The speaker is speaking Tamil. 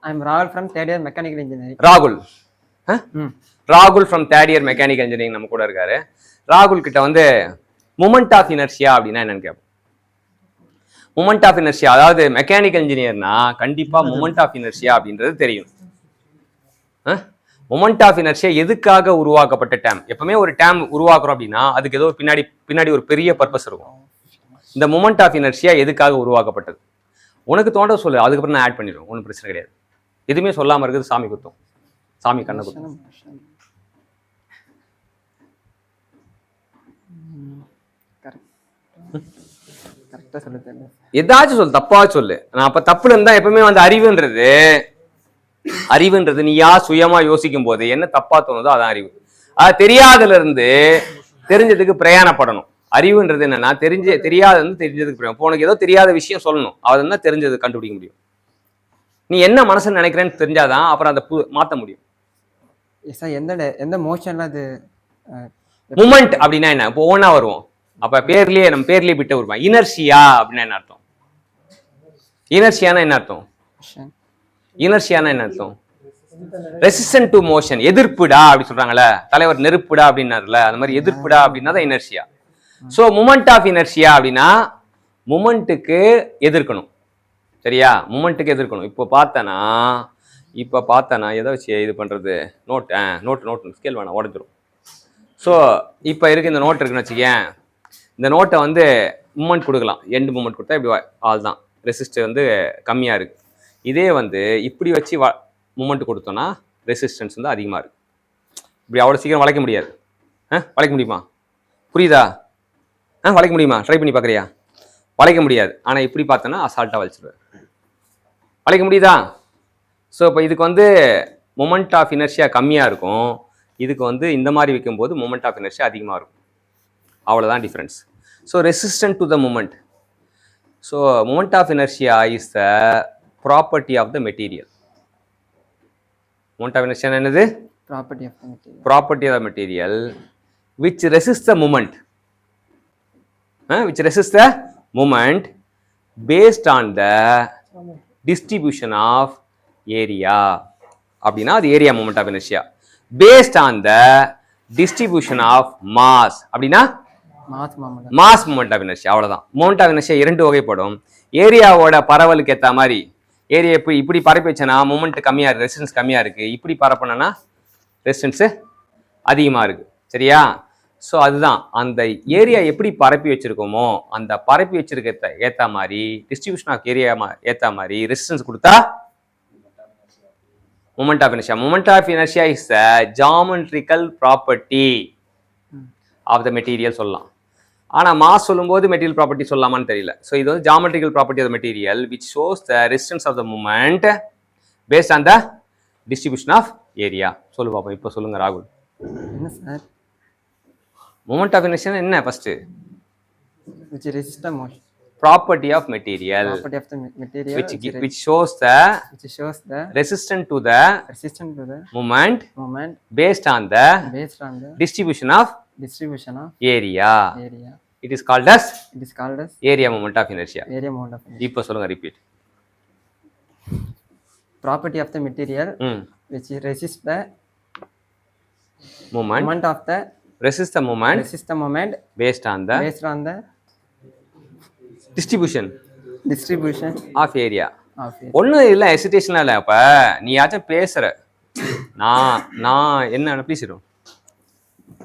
I'm Rahul from third year mechanical engineering. ராகுல் ராகுல் from third year mechanical engineering நம்ம கூட இருக்காரு. ராகுல் கிட்ட வந்து மூமெண்ட் ஆஃப் இனர்ஷியா அப்படின்னா என்னன்னு கேட்போம். மூமெண்ட் ஆஃப் இனர்ஷியா, அதாவது மெக்கானிக்கல் இன்ஜினியர்னா கண்டிப்பா மூமெண்ட் ஆஃப் இனர்ஷியா அப்படின்றது தெரியும். மூமெண்ட் ஆஃப் இனர்ஷியா எதுக்காக உருவாக்கப்பட்ட டேம்? எப்பவுமே ஒரு டேம் உருவாக்குறோம் அப்படின்னா அதுக்கு ஏதோ பின்னாடி ஒரு பெரிய பர்பஸ் இருக்கும். இந்த மூமெண்ட் ஆஃப் இனர்ஷியா எதுக்காக உருவாக்கப்பட்டது உனக்கு தோன்ற சொல்லு, அதுக்கப்புறம் நான் ஆட் பண்ணிடுவேன், ஒன்றும் பிரச்சனை கிடையாது. எதுவுமே சொல்லாம இருக்குது சாமி குத்தம், சாமி கண்ணை குத்தம். ஏதாச்சும் சொல்லு, தப்பா சொல்லு. நான் அப்ப தப்புல இருந்தா எப்பவுமே வந்து அறிவுன்றது நீயா சுயமா யோசிக்கும் போது என்ன தப்பா தோணுதோ அதான் அறிவு. அது தெரியாதுல இருந்து தெரிஞ்சதுக்கு பிரயாணப்படணும். அறிவுன்றது என்னன்னா தெரியாத வந்து தெரிஞ்சதுக்கு பிரயாணம். இப்போ உனக்கு ஏதோ தெரியாத விஷயம் சொல்லணும், அதுதான் தெரிஞ்சது கண்டுபிடிக்க முடியும். நீ என்ன மனசுன்னு நினைக்கிறேன்னு தெரிஞ்சாதான் அப்புறம் அதை மாற்ற முடியும். எந்த மோஷன்ல அது மூமெண்ட் அப்படின்னா என்ன? இப்போ ஒவ்வொன்றா வருவோம். அப்ப நம்ம பேர்லயே விட்டு வருவோம். இனர்ஷியா அப்படின்னா என்ன அர்த்தம்? இனர்ஷியானா என்ன அர்த்தம்? இனர்ஷியானா என்ன அர்த்தம்? ரெசிஸ்டன்ட் டு மோஷன், எதிர்ப்புடா அப்படி சொல்றாங்கல்ல, தலைவர் நெருப்புடா அப்படின்னாருல, அந்த மாதிரி எதிர்ப்புடா அப்படின்னா தான் inertia. So moment of inertia அப்படின்னா மூமெண்ட்டுக்கு எதிர்க்கணும், சரியா? மூமெண்ட்டுக்கு எதிர்க்கணும். இப்போ பார்த்தனா எதை வச்சு இது பண்றது? நோட்டு ஸ்கேல் வேணாம், உடஞ்சிரும். ஸோ இப்போ இருக்கு, இந்த நோட் இருக்குன்னு வச்சுக்கேன். இந்த நோட்டை வந்து மூமெண்ட் கொடுக்கலாம், எண்டு மூமெண்ட் கொடுத்தா இப்படி ஆள் தான், ரெசிஸ்ட் வந்து கம்மியாக இருக்கு. இதே வந்து இப்படி வச்சு மூமெண்ட் கொடுத்தோன்னா ரெசிஸ்டன்ஸ் வந்து அதிகமாக இருக்கு. இப்படி அவ்வளோ சீக்கிரம் வளைக்க முடியாது. வளைக்க முடியுமா? புரியுதா? வளைக்க முடியுமா? ட்ரை பண்ணி பார்க்குறியா? வளைக்க முடியாது. ஆனால் இப்படி பார்த்தோன்னா அசால்ட்டாக வலிச்சிடுவேன். வளைக்க முடியுதா? ஸோ இப்போ இதுக்கு வந்து மொமெண்ட் ஆஃப் இனர்ஷியா கம்மியாக இருக்கும், இதுக்கு வந்து இந்த மாதிரி வைக்கும்போது மொமெண்ட் ஆஃப் இனர்ஷியா அதிகமாக இருக்கும். அவ்வளோதான் difference. So resistant to the moment. So moment of inertia is the property of the material. Moment of inertia என்னது? Property of the material which resist the moment. which resists the moment based on the distribution of area. அப்படின்னா அது area moment of inertia based on the distribution of mass. அப்படின்னா மாஸ் மூமெண்ட் ஆஃப் இனர்ஷியா. அவ்வளவுதான். மூமெண்ட் ஆஃப் இனர்ஷியா இரண்டு வகைப்படும். ஏரியாவோட பரவலுக்கு ஏற்ற மாதிரி ஏரியா இப்படி பரப்பி வச்சனா மூமெண்ட் கம்மியா இருக்கு, ரெசிஸ்டன்ஸ் கம்மியா இருக்கு. இப்படி பரப்பினா ரெசிஸ்டன்ஸ் அதிகமா இருக்கு, சரியா? ஸோ அதுதான், அந்த ஏரியா எப்படி பரப்பி வச்சிருக்கோமோ அந்த பரப்பி வச்சிருக்க ஏற்ற மாதிரி டிஸ்ட்ரிபியூஷன் ஆஃப் ஏரியா ஏற்ற மாதிரி ரெசிஸ்டன்ஸ் கொடுத்தா moment of inertia. Moment of inertia is the geometrical property of the material சொல்லலாம். ஆனால் மாஸ் சொல்லும்போது மெட்டீரியல் ப்ராப்பர்ட்டி சொல்லலாமான்னு தெரியல. ஸோ இது வந்து geometrical property of the material which shows the resistance of the moment based on the distribution of area. சொல்லு பாப்போம். இப்போ சொல்லுங்க ராகுல். என்ன சார் மூமெண்ட் ஆஃப் இனர்ஷியா என்ன? First which resist the motion, property of material which shows the resistance to the moment based on the distribution of area. It is called as area moment of inertia. இப்போ சொல்லுங்க, repeat. property of the material which resists the moment of the resist the moment based on the distribution of area. ஒன்றும் இல்லை, ஹெசிடேஷனாக இல்லை. அப்போ நீ யாச்சும் பேசுகிற, நான் என்ன ப்ளீஸ் இரும்